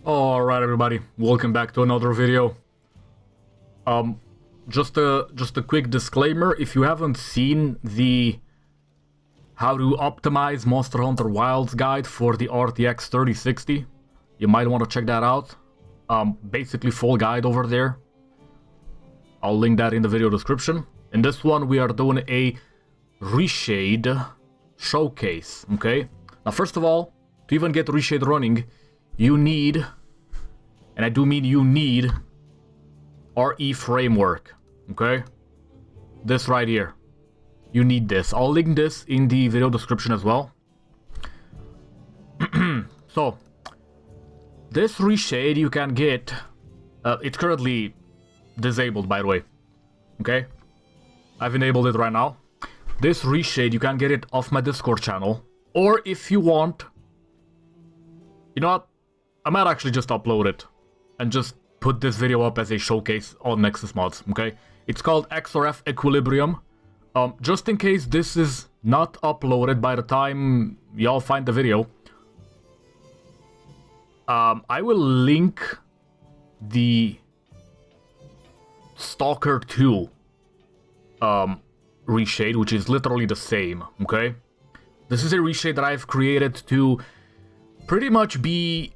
Alright everybody, welcome back to another video. Just a quick disclaimer, if you haven't seen the how to optimize Monster Hunter Wilds guide for the RTX 3060, you might want to check that out. Basically full guide over there. I'll link that in the video description. In this one we are doing a Reshade showcase, okay? Now first of all, to even get Reshade running, you need, and I do mean you need, REFramework, okay? This right here. You need this. I'll link this in the video description as well. So, this Reshade you can get, it's currently disabled by the way, okay? I've enabled it right now. This Reshade, you can get it off my Discord channel, or if you want, you know what? I might actually just upload it and just put this video up as a showcase on Nexus mods, okay? It's called XRF Equilibrium. Just in case this is not uploaded by the time y'all find the video, I will link the Stalker 2 Reshade, which is literally the same, okay? This is a Reshade that I've created to pretty much be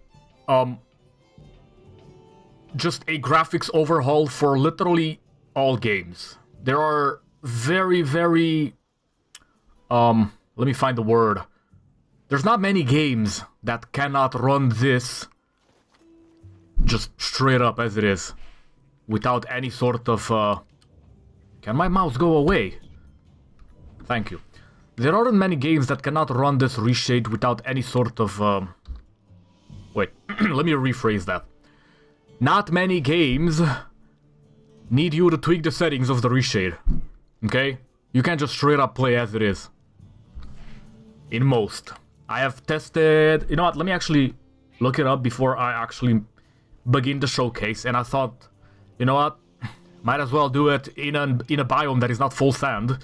just a graphics overhaul for literally all games. There are very let me find the word. There's not many games that cannot run this just straight up as it is without any sort of can my mouse go away? Thank you. There aren't many games that cannot run this Reshade without any sort of wait, let me rephrase that. Not many games need you to tweak the settings of the Reshade, okay? You can't just straight up play as it is. In most. I have tested... You know what, let me actually look it up before I actually begin the showcase, and I thought, you know what, might as well do it in a biome that is not full sand.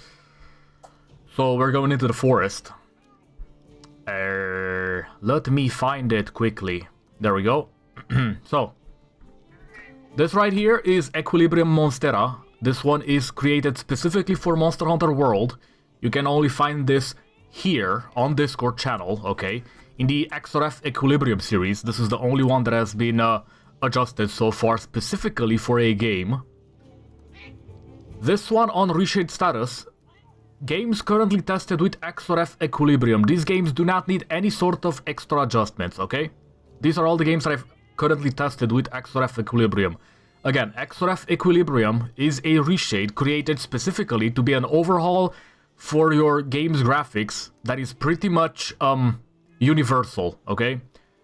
So we're going into the forest. Let me find it quickly. There we go. So, this right here is Equilibrium Monstera. This one is created specifically for Monster Hunter World. You can only find this here on Discord channel, okay? In the XRF Equilibrium series, this is the only one that has been adjusted so far specifically for a game. This one on Reshade status. Games currently tested with XRF Equilibrium. These games do not need any sort of extra adjustments, okay? These are all the games that I've currently tested with XRF Equilibrium. Again, XRF Equilibrium is a Reshade created specifically to be an overhaul for your game's graphics that is pretty much universal, okay?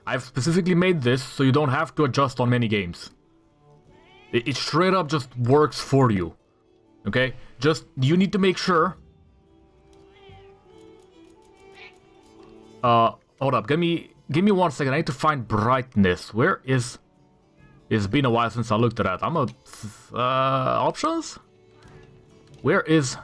I've specifically made this so you don't have to adjust on many games. It straight up just works for you, okay? Just, you need to make sure... hold up, give me 1 second, I need to find brightness. Where is... It's been a while since I looked at that. I'm a... options? Where is...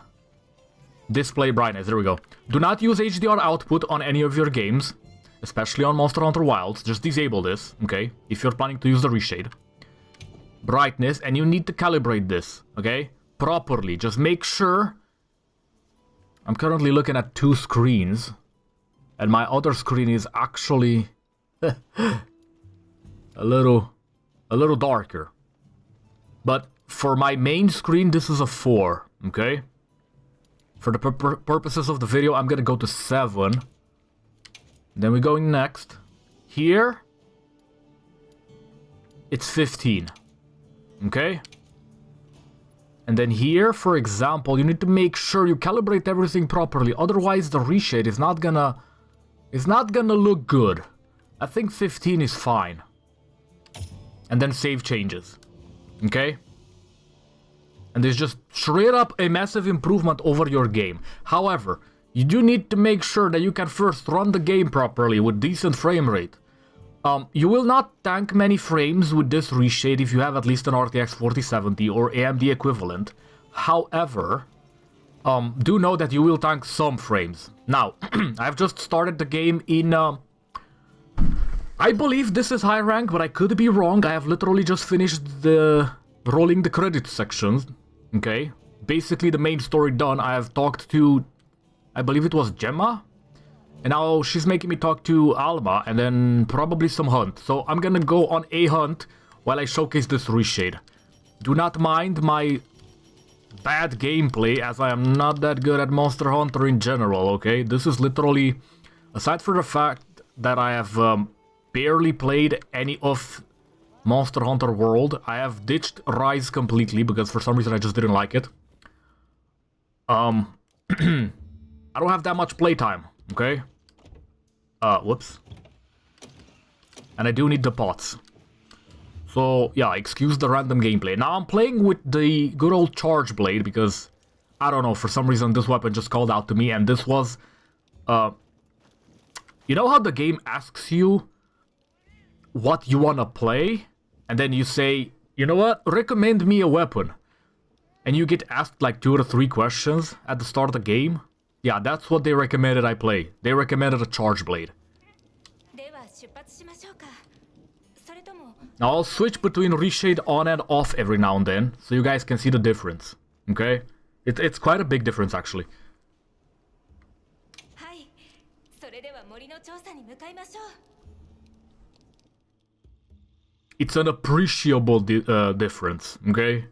display brightness? There we go. Do not use HDR output on any of your games, especially on Monster Hunter Wilds. Just disable this, okay? If you're planning to use the Reshade. Brightness, and you need to calibrate this, okay? Properly. Just make sure... I'm currently looking at 2 screens. And my other screen is actually a little darker. But for my main screen, this is a 4, okay? For the purposes of the video, I'm gonna go to 7. Then we're going next. Here, it's 15, okay? And then here, for example, you need to make sure you calibrate everything properly. Otherwise, the Reshade is not gonna... It's not gonna look good. I think 15 is fine. And then save changes. Okay? And there's just straight up a massive improvement over your game. However, you do need to make sure that you can first run the game properly with decent frame rate. You will not tank many frames with this Reshade if you have at least an RTX 4070 or AMD equivalent. However... do know that you will tank some frames. Now, I've just started the game in I believe this is high rank, but I could be wrong. I have literally just finished the rolling the credits sections. Okay. Basically the main story done. I have talked to, I believe it was Gemma. And now she's making me talk to Alma and then probably some hunt. So I'm gonna go on a hunt while I showcase this Reshade. Do not mind my bad gameplay as I am not that good at Monster Hunter in general, okay? This is literally, aside from the fact that I have barely played any of Monster Hunter World, I have ditched Rise completely because for some reason I just didn't like it. I don't have that much playtime, okay? Whoops. And I do need the pots. So, yeah, excuse the random gameplay. Now I'm playing with the good old Charge Blade because, I don't know, for some reason this weapon just called out to me, and this was, you know how the game asks you what you wanna play? And then you say, you know what, recommend me a weapon. And you get asked like 2 or 3 questions at the start of the game. Yeah, that's what they recommended I play. They recommended a Charge Blade. Now I'll switch between Reshade on and off every now and then, so you guys can see the difference, okay? It's quite a big difference actually. It's an appreciable difference, okay?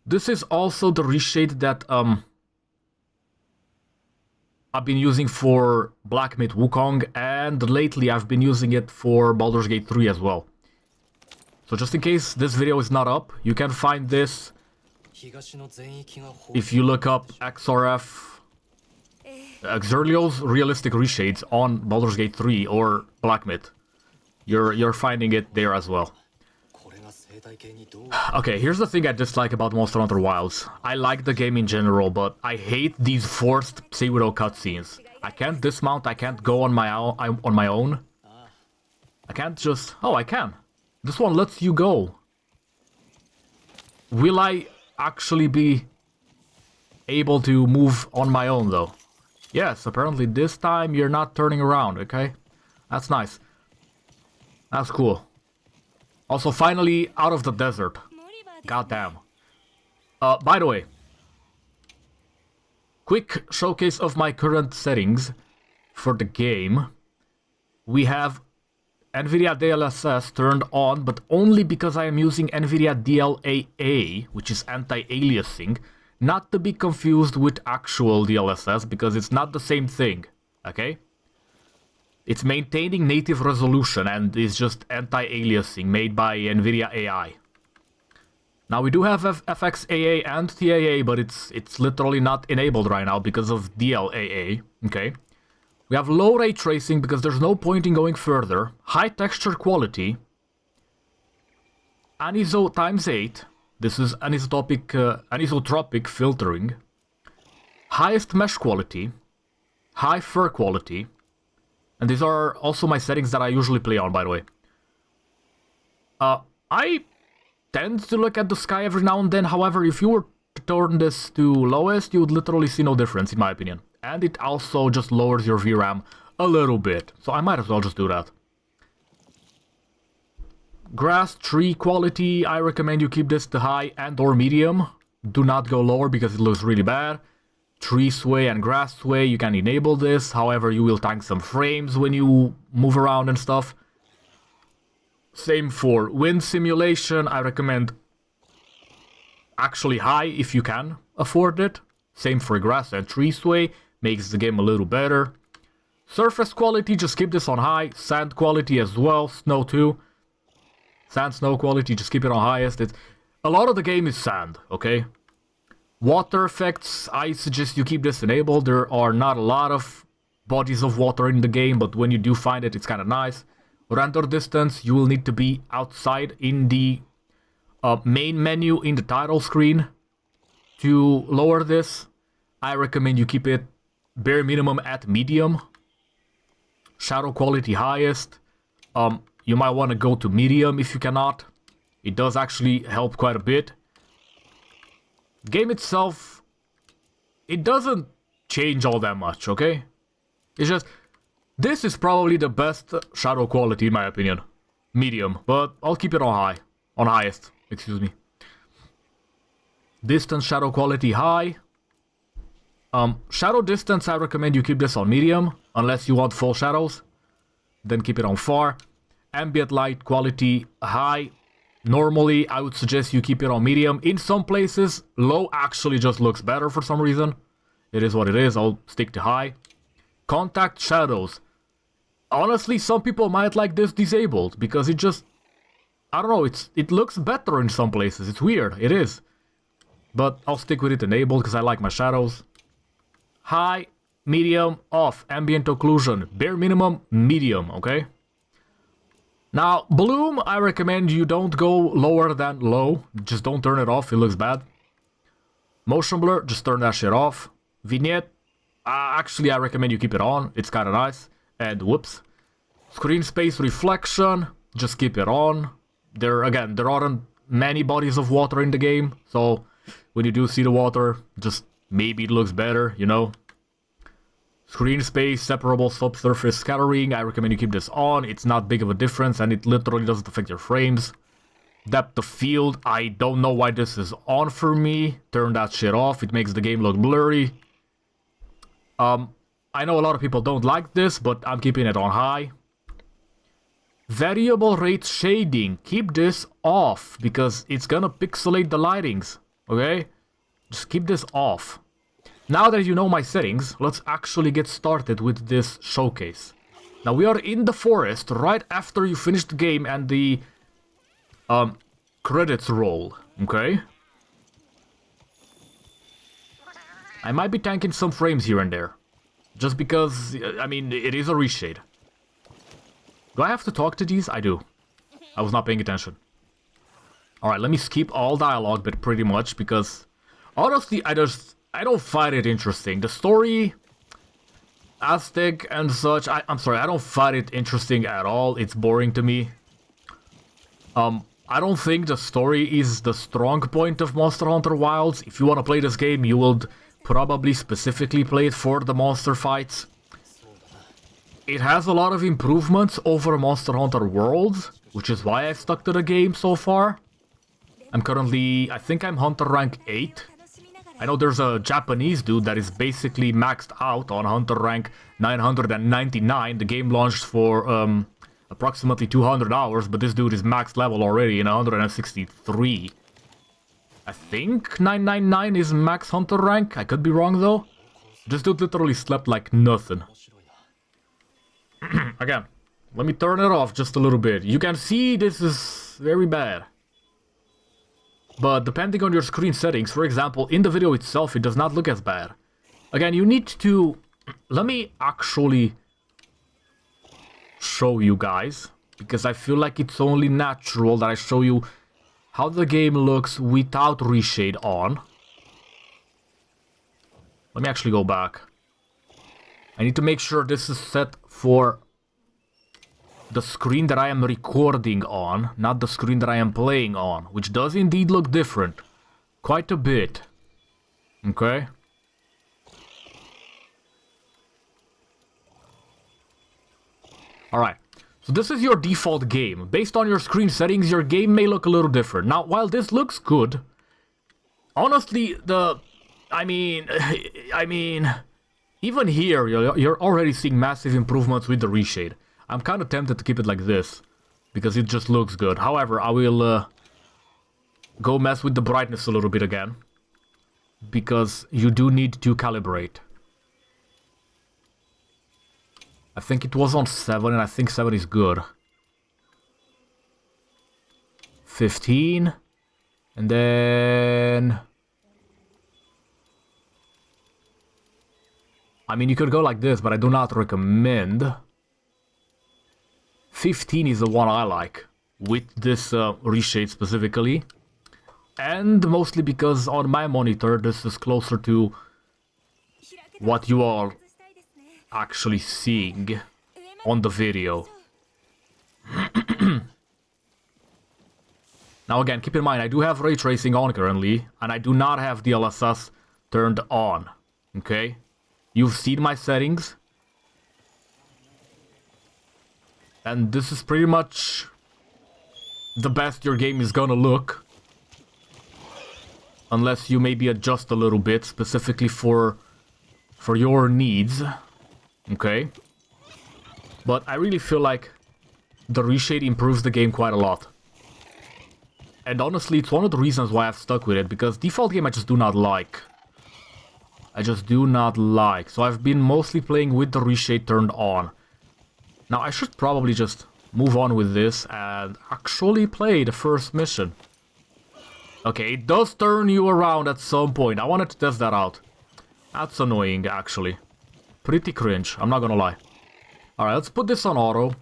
This is also the Reshade that I've been using for Black Myth Wukong, and lately I've been using it for Baldur's Gate 3 as well. So just in case this video is not up, you can find this if you look up XRF, Xerlio's realistic reshades on Baldur's Gate 3 or Black Myth. You're finding it there as well. Okay, here's the thing I dislike about Monster Hunter Wilds. I like the game in general, but I hate these forced pseudo cutscenes. I can't dismount, I can't go on my own. I can't just... Oh, I can. This one lets you go. Will I actually be able to move on my own, though? Yes, apparently this time you're not turning around, okay? That's nice. That's cool. Also, finally out of the desert. Goddamn. By the way, quick showcase of my current settings for the game. We have NVIDIA DLSS turned on, but only because I am using NVIDIA DLAA, which is anti-aliasing, not to be confused with actual DLSS, because it's not the same thing, okay? It's maintaining native resolution and is just anti-aliasing made by NVIDIA AI. Now we do have FXAA and TAA, but it's literally not enabled right now because of DLAA, okay? We have low ray tracing because there's no point in going further. High texture quality. Aniso times 8. This is anisotropic filtering. Highest mesh quality. High fur quality. And these are also my settings that I usually play on, by the way. I tend to look at the sky every now and then. However, if you were to turn this to lowest, you would literally see no difference, in my opinion. And it also just lowers your VRAM a little bit. So I might as well just do that. Grass, tree quality, I recommend you keep this to high and or medium. Do not go lower because it looks really bad. Tree sway and grass sway, you can enable this. However, you will tank some frames when you move around and stuff. Same for wind simulation. I recommend actually high if you can afford it. Same for grass and tree sway. Makes the game a little better. Surface quality, just keep this on high. Sand quality as well. Snow too. Sand, snow quality, just keep it on highest. A lot of the game is sand, okay? Water effects, I suggest you keep this enabled. There are not a lot of bodies of water in the game, but when you do find it, it's kind of nice. Render distance, you will need to be outside in the main menu in the title screen. To lower this, I recommend you keep it bare minimum at medium. Shadow quality highest. You might want to go to medium if you cannot. It does actually help quite a bit. Game itself, it doesn't change all that much, okay? It's just This is probably the best shadow quality in my opinion. Medium, but I'll keep it on high. On highest, excuse me. Distance shadow quality high. Shadow distance, I recommend you keep this on medium, unless you want full shadows. Then keep it on far. Ambient light quality high. Normally, I would suggest you keep it on medium. In some places, low actually just looks better for some reason. It is what it is, I'll stick to high. Contact shadows. Honestly, some people might like this disabled, because it just... I don't know, it looks better in some places. It's weird, it is. But I'll stick with it enabled, because I like my shadows. High, medium, off. Ambient occlusion. Bare minimum, medium, okay? Now, bloom, I recommend you don't go lower than low. Just don't turn it off, it looks bad. Motion blur, just turn that shit off. Vignette, actually I recommend you keep it on, it's kinda nice. And whoops. Screen space reflection, just keep it on. There aren't many bodies of water in the game, so when you do see the water, just maybe it looks better, you know. Screen space, separable subsurface scattering, I recommend you keep this on. It's not big of a difference and it literally doesn't affect your frames. Depth of field, I don't know why this is on for me. Turn that shit off, it makes the game look blurry. I know a lot of people don't like this, but I'm keeping it on high. Variable rate shading, keep this off, because it's gonna pixelate the lightings, okay? Just keep this off. Now that you know my settings, let's actually get started with this showcase. Now we are in the forest right after you finish the game and the credits roll, okay? I might be tanking some frames here and there. Just because, I mean, it is a reshade. Do I have to talk to these? I do. I was not paying attention. Alright, let me skip all dialogue, but pretty much, because honestly, I don't find it interesting. The story, Aztec and such, I'm sorry, I don't find it interesting at all. It's boring to me. I don't think the story is the strong point of Monster Hunter Wilds. If you want to play this game, you will probably specifically play it for the monster fights. It has a lot of improvements over Monster Hunter Worlds, which is why I stuck to the game so far. I'm currently, I think I'm Hunter rank 8. I know there's a Japanese dude that is basically maxed out on Hunter rank 999. The game launched for approximately 200 hours, but this dude is max level already in 163. I think 999 is max Hunter rank. I could be wrong though. This dude literally slept like nothing. Again, let me turn it off just a little bit. You can see this is very bad. But depending on your screen settings, for example, in the video itself, it does not look as bad. Again, you need to... Let me actually show you guys, because I feel like it's only natural that I show you how the game looks without reshade on. Let me actually go back. I need to make sure this is set for the screen that I am recording on, not the screen that I am playing on, which does indeed look different. Quite a bit. Okay? Alright. So this is your default game. Based on your screen settings, your game may look a little different. Now, while this looks good, honestly, I mean, even here, you're already seeing massive improvements with the reshade. I'm kind of tempted to keep it like this, because it just looks good. However, I will go mess with the brightness a little bit again, because you do need to calibrate. I think it was on 7, and I think 7 is good. 15, and then... I mean, you could go like this, but I do not recommend. 15 is the one I like, with this reshade specifically. And mostly because on my monitor, this is closer to what you are actually seeing on the video. Now again, keep in mind, I do have ray tracing on currently, and I do not have DLSS turned on, okay? You've seen my settings. And this is pretty much the best your game is gonna look. Unless you maybe adjust a little bit, specifically for your needs. Okay. But I really feel like the Reshade improves the game quite a lot. And honestly, it's one of the reasons why I've stuck with it, because default game I just do not like. I just do not like. So I've been mostly playing with the Reshade turned on. Now I should probably just move on with this and actually play the first mission. Okay, it does turn you around at some point. I wanted to test that out. That's annoying, actually. Pretty cringe, I'm not gonna lie. Alright, let's put this on auto.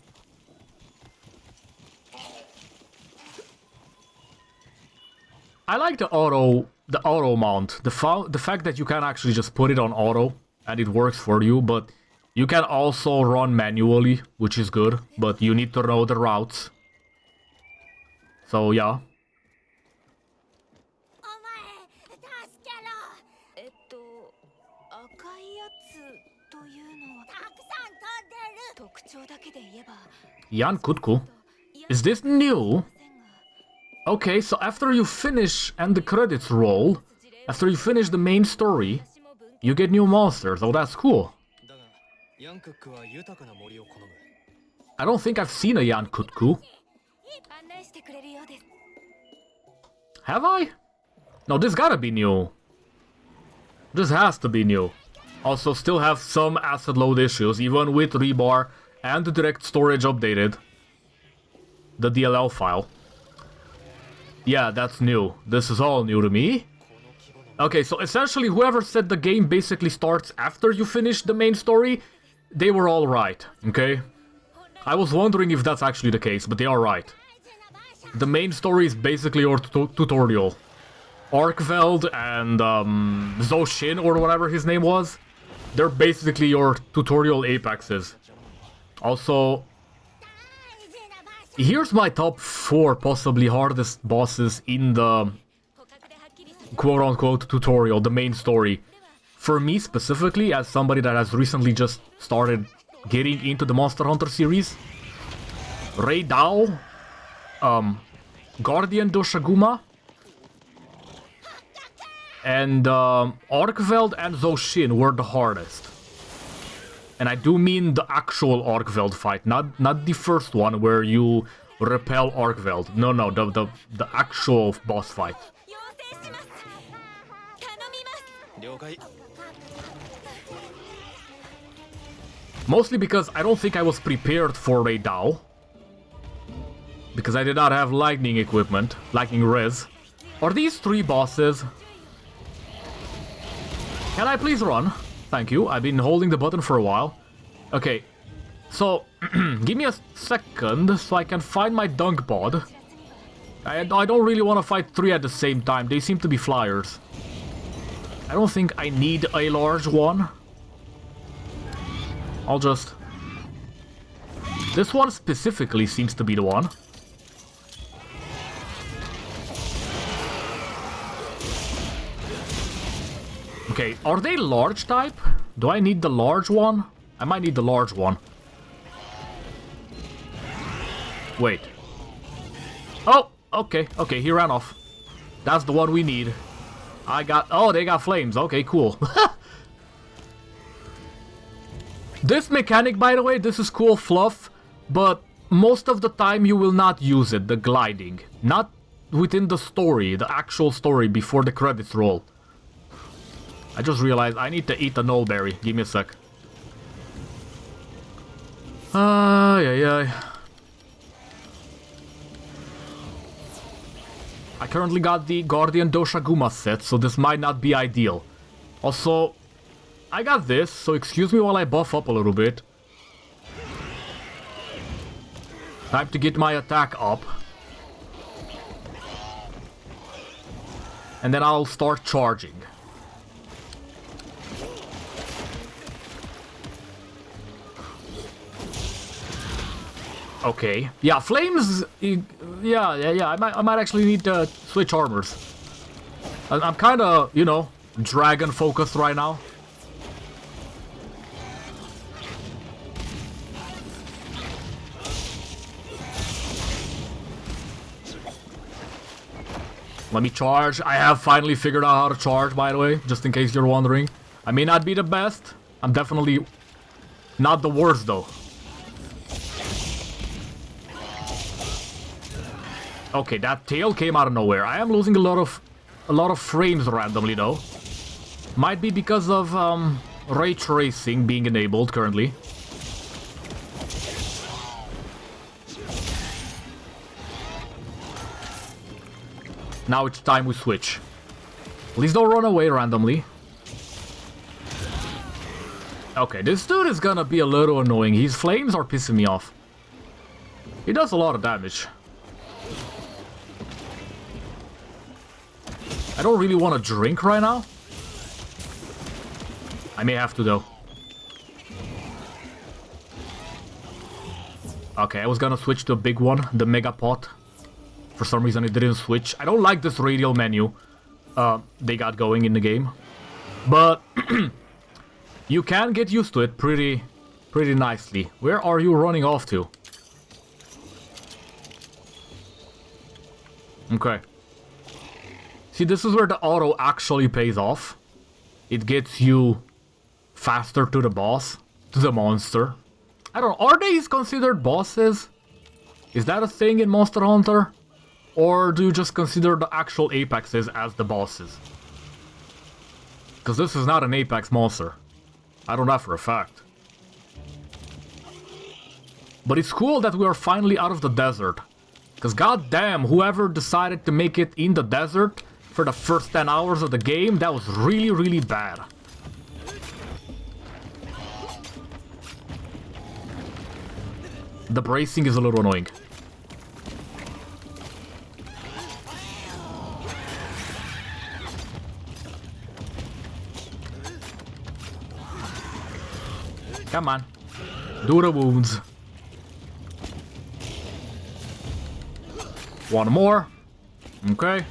I like the auto mount. The fact that you can actually just put it on auto and it works for you, but you can also run manually, which is good, but you need to know the routes. So yeah. Jan Kutku? Is this new? Okay, so after you finish and the credits roll, after you finish the main story, you get new monsters. Oh, that's cool. I don't think I've seen a Jan Kutku. Have I? No, this gotta be new. This has to be new. Also, still have some asset load issues, even with rebar and the DirectStorage updated. The DLL file. Yeah, that's new. This is all new to me. Okay, so essentially whoever said the game basically starts after you finish the main story, they were all right, okay? I was wondering if that's actually the case, but they are right. The main story is basically your tutorial. Arkveld and Zoshin, or whatever his name was, they're basically your tutorial apexes. Also, here's my top 4 possibly hardest bosses in the quote-unquote tutorial, the main story. For me specifically, as somebody that has recently just started getting into the Monster Hunter series, Rei Dao, Guardian Doshaguma, and Arkveld and Zoshin were the hardest. And I do mean the actual Arkveld fight, not the first one where you repel Arkveld. No, the actual boss fight. Mostly because I don't think I was prepared for Rei Dao. Because I did not have lightning equipment, lightning res. Are these 3 bosses? Can I please run? Thank you, I've been holding the button for a while. Okay, so give me a second so I can find my dunk pod. I don't really want to fight 3 at the same time, they seem to be flyers. I don't think I need a large one. I'll just... This one specifically seems to be the one. Okay, are they large type? Do I need the large one? I might need the large one. Wait. Oh, okay, he ran off. That's the one we need. Oh, they got flames. Okay, cool. This mechanic, by the way, this is cool fluff, but most of the time you will not use it, the gliding. Not within the story, the actual story before the credits roll. I just realized I need to eat a nullberry. Give me a sec. I currently got the Guardian Doshaguma set, so this might not be ideal. Also, I got this, so excuse me while I buff up a little bit. Time to get my attack up. And then I'll start charging. Okay. Yeah, flames... Yeah, I might actually need to switch armors. I'm kinda, you know, dragon focused right now. Let me charge. I have finally figured out how to charge, by the way, just in case you're wondering. I may not be the best. I'm definitely not the worst, though. Okay, that tail came out of nowhere. I am losing a lot of frames randomly, though. Might be because of ray tracing being enabled currently. Now it's time we switch. Please don't run away randomly. Okay, this dude is gonna be a little annoying. His flames are pissing me off. He does a lot of damage. I don't really want to drink right now. I may have to, though. Okay, I was gonna switch to a big one, the Mega Pot. For some reason it didn't switch. I don't like this radial menu they got going in the game. But you can get used to it pretty nicely. Where are you running off to? Okay. See, this is where the auto actually pays off. It gets you faster to the boss, to the monster. I don't know, are these considered bosses? Is that a thing in Monster Hunter? Or do you just consider the actual apexes as the bosses? Because this is not an apex monster. I don't know for a fact. But it's cool that we are finally out of the desert. Because goddamn, whoever decided to make it in the desert for the first 10 hours of the game, that was really bad. The bracing is a little annoying. Come on. Do the wounds. One more. Okay.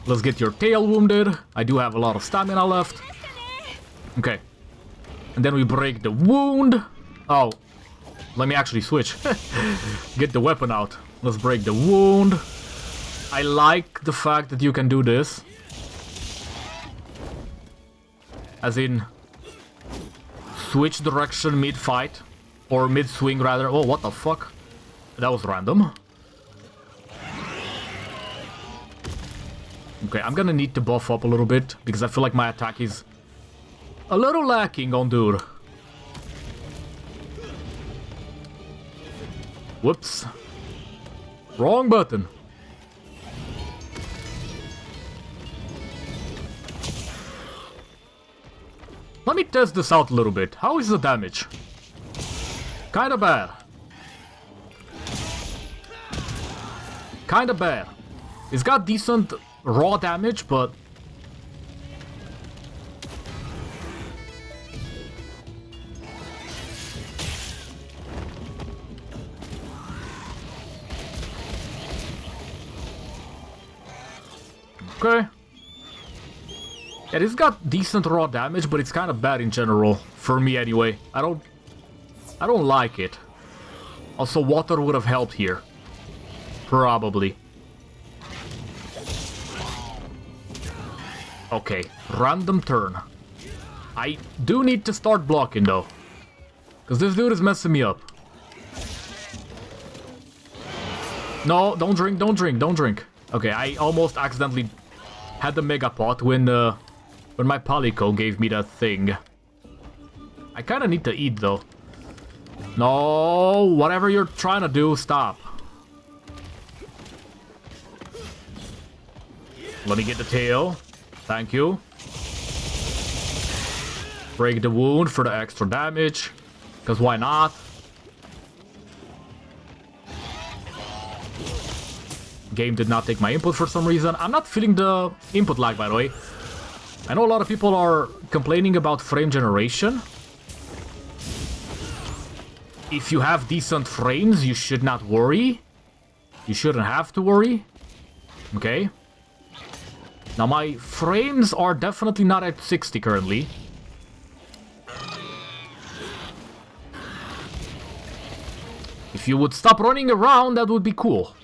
Let's get your tail wounded. I do have a lot of stamina left. Okay. And then we break the wound. Oh. Let me actually switch. Get the weapon out. Let's break the wound. I like the fact that you can do this. As in... switch direction mid-fight. Or mid-swing, rather. Oh, what the fuck? That was random. Okay, I'm gonna need to buff up a little bit. Because I feel like my attack is a little lacking on dude. Whoops. Wrong button. Let me test this out a little bit. How is the damage? Kinda bad. Kinda bad. It's got decent raw damage, but... okay. Yeah, it's got decent raw damage, but it's kind of bad in general. For me, anyway. I don't like it. Also, water would have helped here. Probably. Okay, random turn. I do need to start blocking, though. Because this dude is messing me up. No, don't drink, don't drink, don't drink. Okay, I almost accidentally had the Mega Pot when my Palico gave me that thing. I kind of need to eat, though. No, whatever you're trying to do, stop. Let me get the tail. Thank you. Break the wound for the extra damage. Because why not? Game did not take my input for some reason. I'm not feeling the input lag, by the way. I know a lot of people are complaining about frame generation. If you have decent frames, you should not worry. You shouldn't have to worry. Okay. Now my frames are definitely not at 60 currently. If you would stop running around, that would be cool.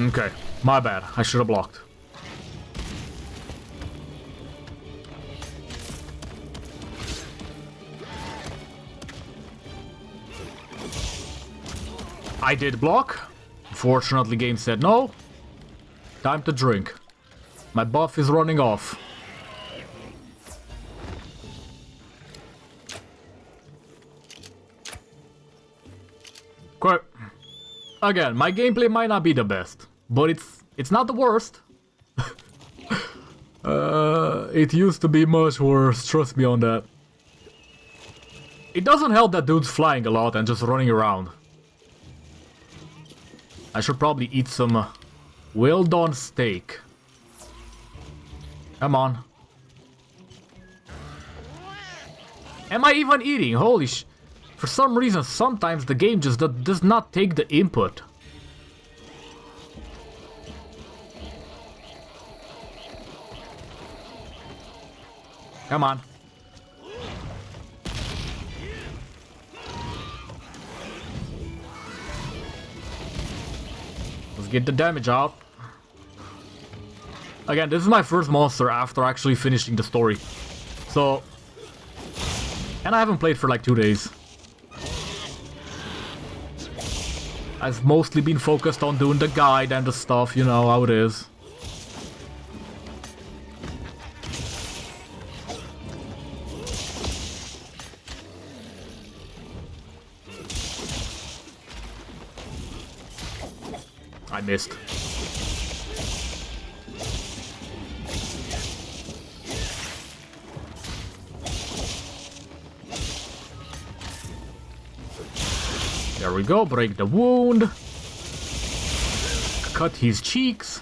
Okay, my bad. I should have blocked. I did block. Fortunately, game said no. Time to drink. My buff is running off. Okay. Again, my gameplay might not be the best, but it's not the worst. It used to be much worse, trust me on that. It doesn't help that dude's flying a lot and just running around. I should probably eat some well-done steak. Come on. Am I even eating? Holy sh... For some reason, sometimes the game just does not take the input. Come on. Let's get the damage out. Again, this is my first monster after actually finishing the story. So... And I haven't played for like 2 days. I've mostly been focused on doing the guide and the stuff, you know how it is. I missed. There we go, break the wound. Cut his cheeks.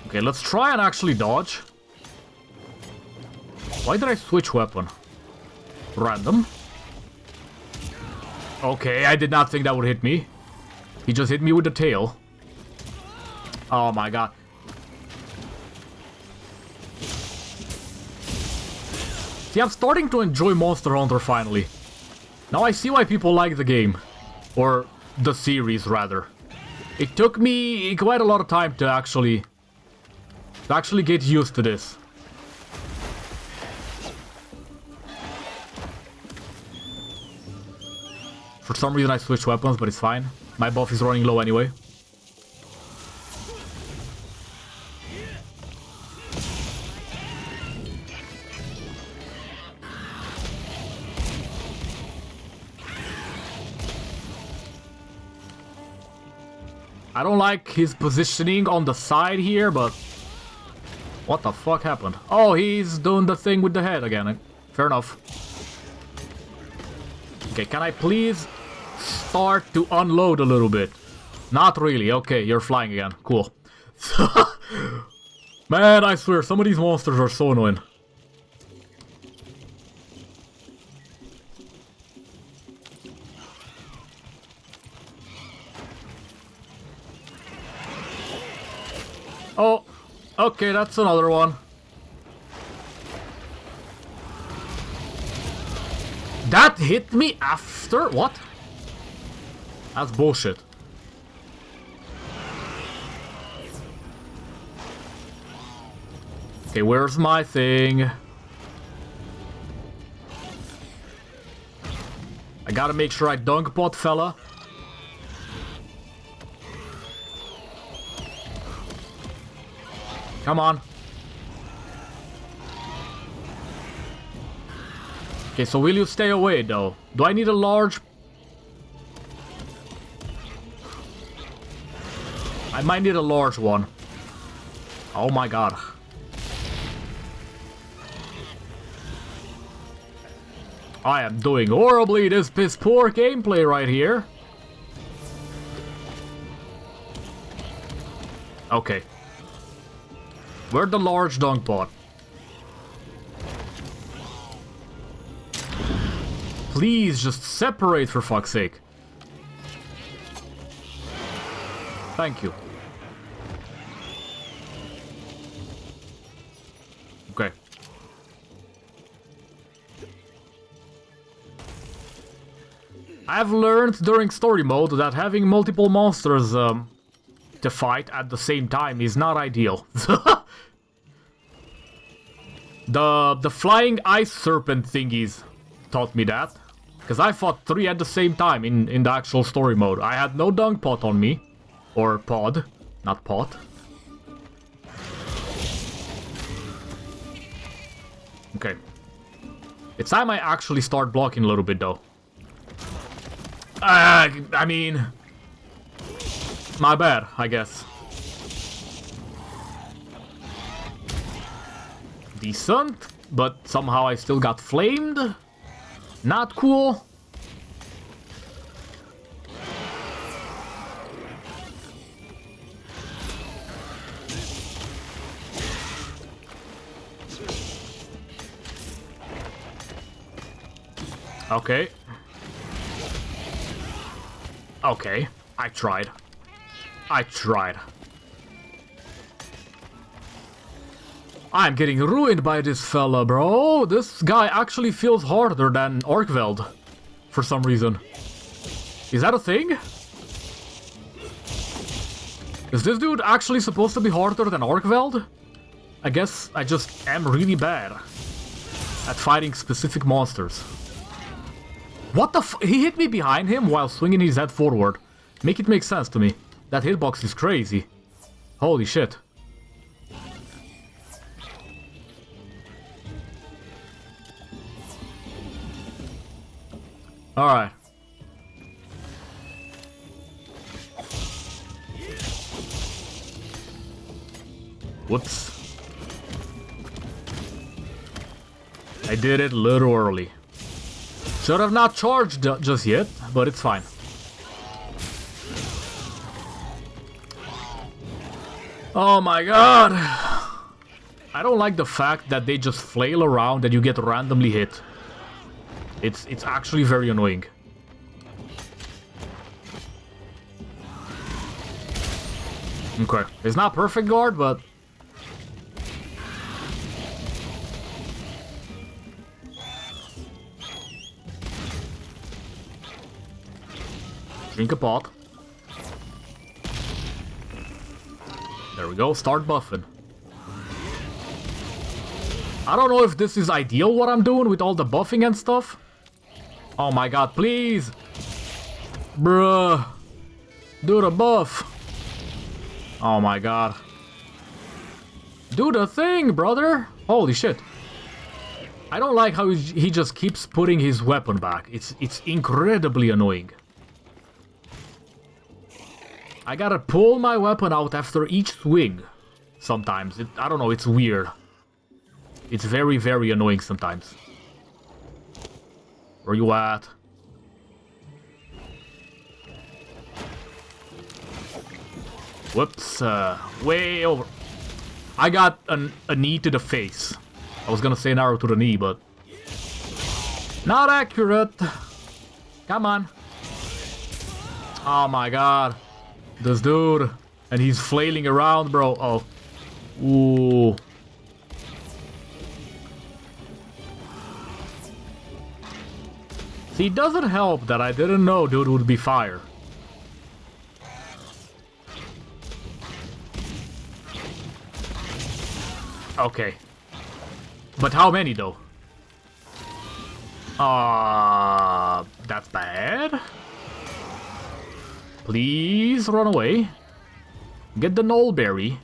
Okay, let's try and actually dodge. Why did I switch weapon? Random. Okay, I did not think that would hit me. He just hit me with the tail. Oh my god. See, I'm starting to enjoy Monster Hunter finally. Now I see why people like the game. Or the series, rather. It took me quite a lot of time to actually get used to this. For some reason I switched weapons, but it's fine. My buff is running low anyway. I don't like his positioning on the side here, but... What the fuck happened? Oh, he's doing the thing with the head again. Fair enough. Okay, can I please start to unload a little bit? Not really. Okay, you're flying again. Cool. Man, I swear, some of these monsters are so annoying. Oh, okay, that's another one. That hit me after? What? That's bullshit. Okay, where's my thing? I gotta make sure I dunk pot fella. Come on. Okay, so will you stay away though? Do I need a large... I might need a large one. Oh my god. I am doing horribly. This is poor gameplay right here. Okay. Where's the large dunk pot? Please just separate for fuck's sake. Thank you. Okay. I've learned during story mode that having multiple monsters to fight at the same time is not ideal. The flying ice serpent thingies taught me that. Because I fought 3 at the same time in the actual story mode. I had no dung pot on me. Or pod. Not pot. Okay. It's time I actually start blocking a little bit though. I mean... My bad, I guess. Decent, but somehow I still got flamed. Not cool. Okay. Okay, I tried. I'm getting ruined by this fella, bro. This guy actually feels harder than Orkveld. For some reason. Is that a thing? Is this dude actually supposed to be harder than Orkveld? I guess I just am really bad at fighting specific monsters. What the f- He hit me behind him while swinging his head forward. Make it make sense to me. That hitbox is crazy. Holy shit. Alright. Whoops. I did it a little early. Should have not charged just yet, but it's fine. Oh my god! I don't like the fact that they just flail around and you get randomly hit. It's actually very annoying. Okay, it's not perfect guard, but... Drink a pot. There we go, start buffing. I don't know if this is ideal what I'm doing with all the buffing and stuff. Oh my god, please! Bruh! Do the buff! Oh my god. Do the thing, brother! Holy shit. I don't like how he just keeps putting his weapon back. It's incredibly annoying. I gotta pull my weapon out after each swing. Sometimes. I don't know, it's weird. It's very, very annoying sometimes. Where you at? Whoops, way over. I got a knee to the face. I was gonna say an arrow to the knee, but... Not accurate. Come on. Oh my god. This dude. And he's flailing around, bro. Oh. Ooh. See, it doesn't help that I didn't know dude would be fire. Okay. But how many though? That's bad. Please run away. Get the Nullberry.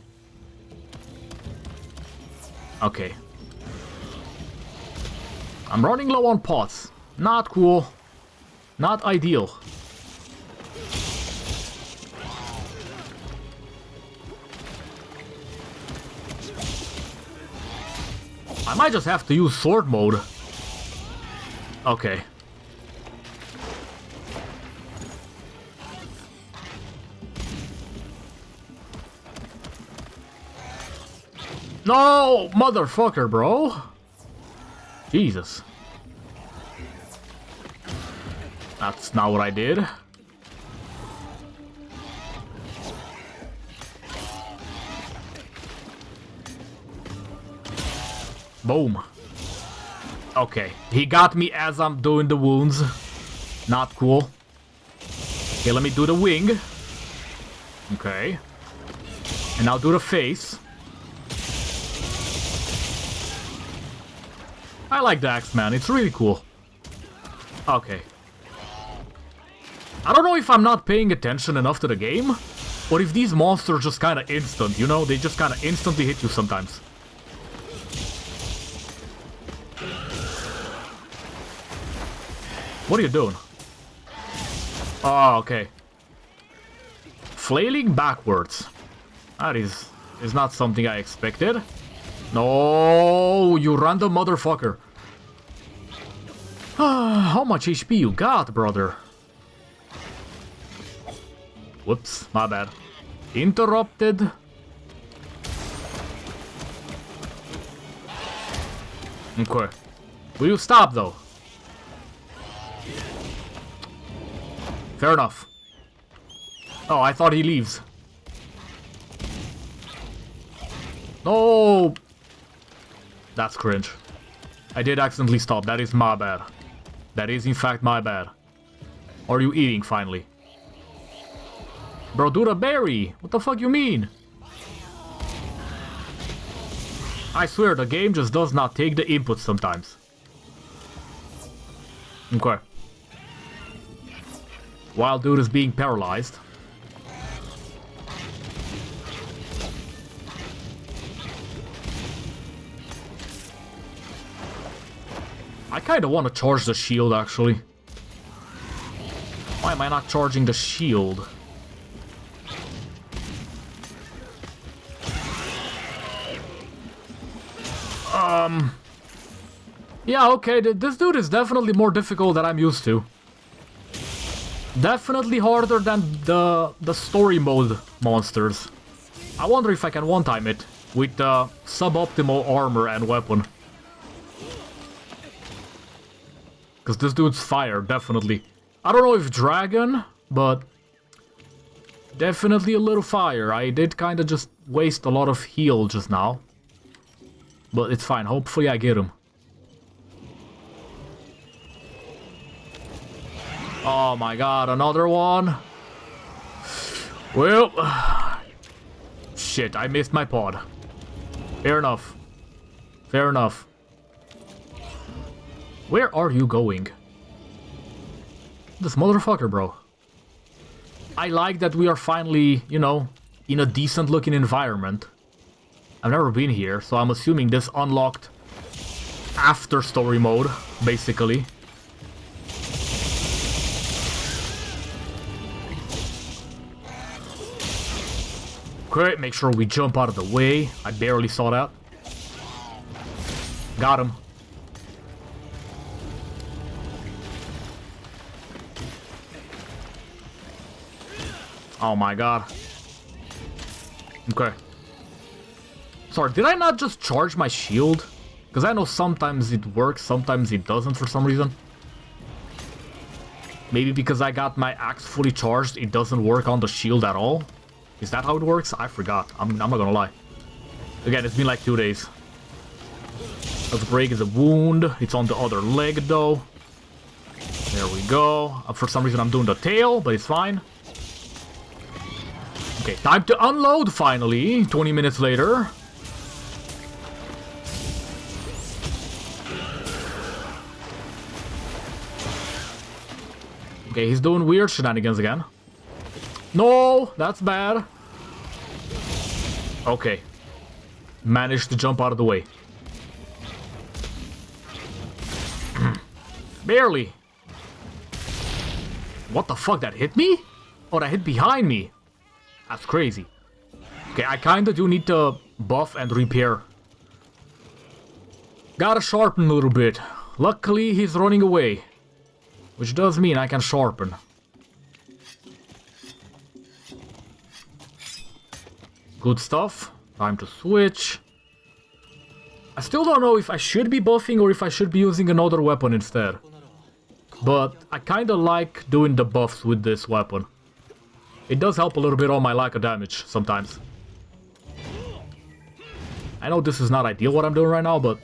Okay. I'm running low on pots. Not cool. Not ideal. I might just have to use sword mode. Okay. No, motherfucker, bro. Jesus. That's not what I did. Boom. Okay, he got me as I'm doing the wounds. Not cool. Okay, let me do the wing. Okay. And now do the face. I like the axe, man. It's really cool. Okay. I don't know if I'm not paying attention enough to the game, or if these monsters just kind of instant, you know? They just kind of instantly hit you sometimes. What are you doing? Oh, okay. Flailing backwards. That is not something I expected. No, you random motherfucker. How much HP you got, brother? Whoops, my bad. Interrupted. Okay. Will you stop, though? Fair enough. Oh, I thought he leaves. No! That's cringe. I did accidentally stop. That is my bad. That is, in fact, my bad. Are you eating, finally? Bro, do the berry! What the fuck you mean? I swear, the game just does not take the input sometimes. Okay. While dude is being paralyzed. I kinda wanna charge the shield, actually. Why am I not charging the shield? Yeah, okay, this dude is definitely more difficult than I'm used to. Definitely harder than the story mode monsters. I wonder if I can one-time it with suboptimal armor and weapon. Because this dude's fire, definitely. I don't know if dragon, but definitely a little fire. I did kind of just waste a lot of heal just now. But it's fine, hopefully I get him. Oh my god, another one. Well, shit, I missed my pod. Fair enough. Fair enough. Where are you going? This motherfucker, bro. I like that we are finally, you know, in a decent looking environment. I've never been here, so I'm assuming this unlocked after story mode, basically. Okay, make sure we jump out of the way. I barely saw that. Got him. Oh my god. Okay. Sorry, did I not just charge my shield? Because I know sometimes it works, sometimes it doesn't for some reason. Maybe because I got my axe fully charged, it doesn't work on the shield at all? Is that how it works? I forgot. I'm not gonna lie. Again, it's been like 2 days. Let's break is a wound. It's on the other leg though. There we go. For some reason I'm doing the tail, but it's fine. Okay, time to unload finally. 20 minutes later. Okay, he's doing weird shenanigans again. No, that's bad. Okay. Managed to jump out of the way. Barely. What the fuck, that hit me? Oh, that hit behind me. That's crazy. Okay, I kinda do need to buff and repair. Gotta sharpen a little bit. Luckily, he's running away. Which does mean I can sharpen. Good stuff. Time to switch. I still don't know if I should be buffing or if I should be using another weapon instead. But I kinda like doing the buffs with this weapon. It does help a little bit on my lack of damage sometimes. I know this is not ideal what I'm doing right now, but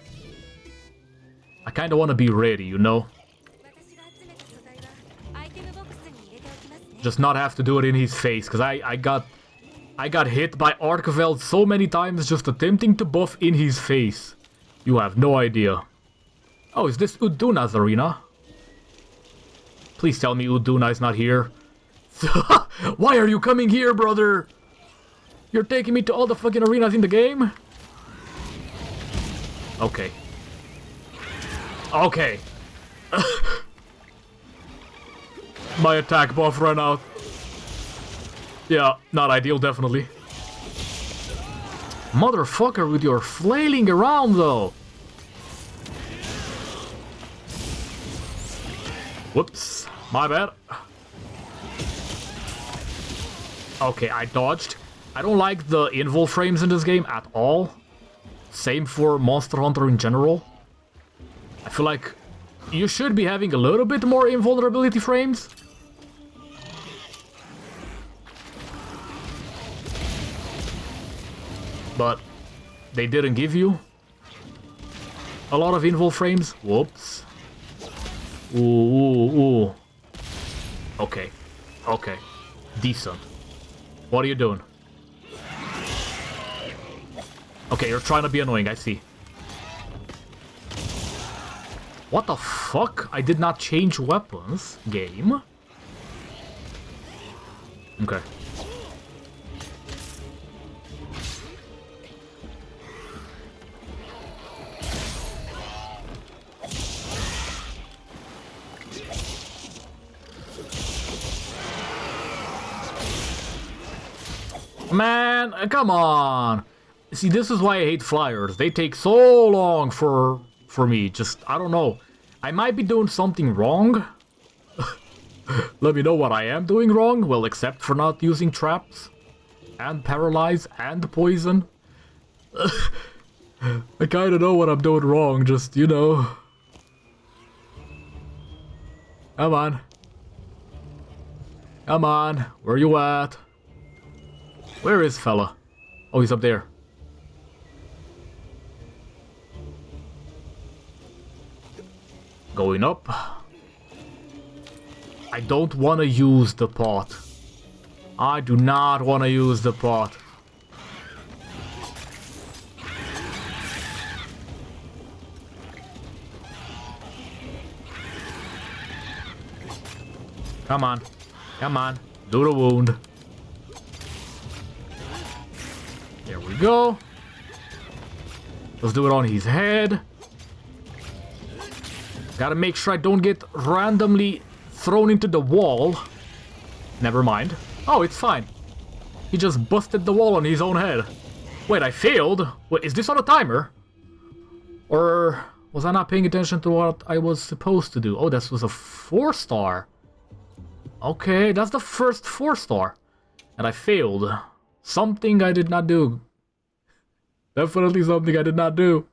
I kinda wanna be ready, you know? Just not have to do it in his face, because I got hit by Archiveld so many times just attempting to buff in his face. You have no idea. Oh, is this Uduna's arena? Please tell me Uduna is not here. Why are you coming here, brother? You're taking me to all the fucking arenas in the game? Okay. Okay. My attack buff ran out. Yeah, not ideal, definitely. Motherfucker with your flailing around, though. Whoops. My bad. Okay, I dodged. I don't like the invul frames in this game at all. Same for Monster Hunter in general. I feel like you should be having a little bit more invulnerability frames. But they didn't give you a lot of invul frames. Whoops. Ooh. Okay. Okay. Decent. What are you doing? Okay, you're trying to be annoying, I see. What the fuck? I did not change weapons, game. Okay. Man, come on. See, this is why I hate flyers. They take so long for me. Just, I don't know. I might be doing something wrong. Let me know what I am doing wrong. Well, except for not using traps. And paralyze and poison. I kinda know what I'm doing wrong. Just, you know. Come on. Come on. Where you at? Where is fella? Oh, he's up there. Going up. I don't want to use the pot. I do not want to use the pot. Come on. Come on. Do the wound. There we go. Let's do it on his head. Gotta make sure I don't get randomly thrown into the wall. Never mind. Oh, it's fine. He just busted the wall on his own head. Wait, I failed? Wait, is this on a timer? Or was I not paying attention to what I was supposed to do? Oh, this was a 4-star. Okay, that's the first 4-star. And I failed. Something I did not do. Definitely something I did not do.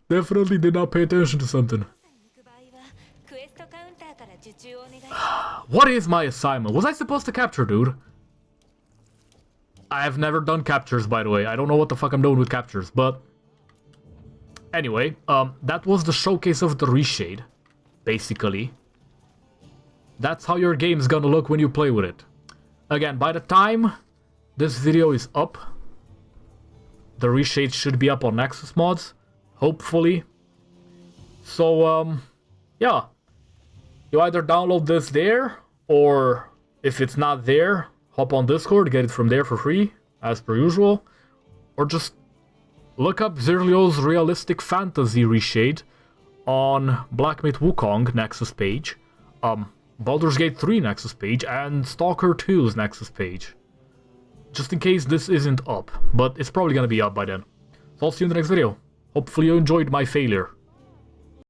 Definitely did not pay attention to something. What is my assignment? Was I supposed to capture, dude? I have never done captures, by the way. I don't know what the fuck I'm doing with captures, but... Anyway, that was the showcase of the Reshade, basically. That's how your game's gonna look when you play with it. Again, by the time this video is up, the Reshade should be up on Nexus mods, hopefully. So, yeah. You either download this there, or if it's not there, hop on Discord, get it from there for free, as per usual. Or just look up Zerlio's Realistic Fantasy Reshade on Black Myth Wukong Nexus page, Baldur's Gate 3 Nexus page, and Stalker 2's Nexus page. Just in case this isn't up, but it's probably gonna be up by then. So I'll see you in the next video. Hopefully you enjoyed my failure.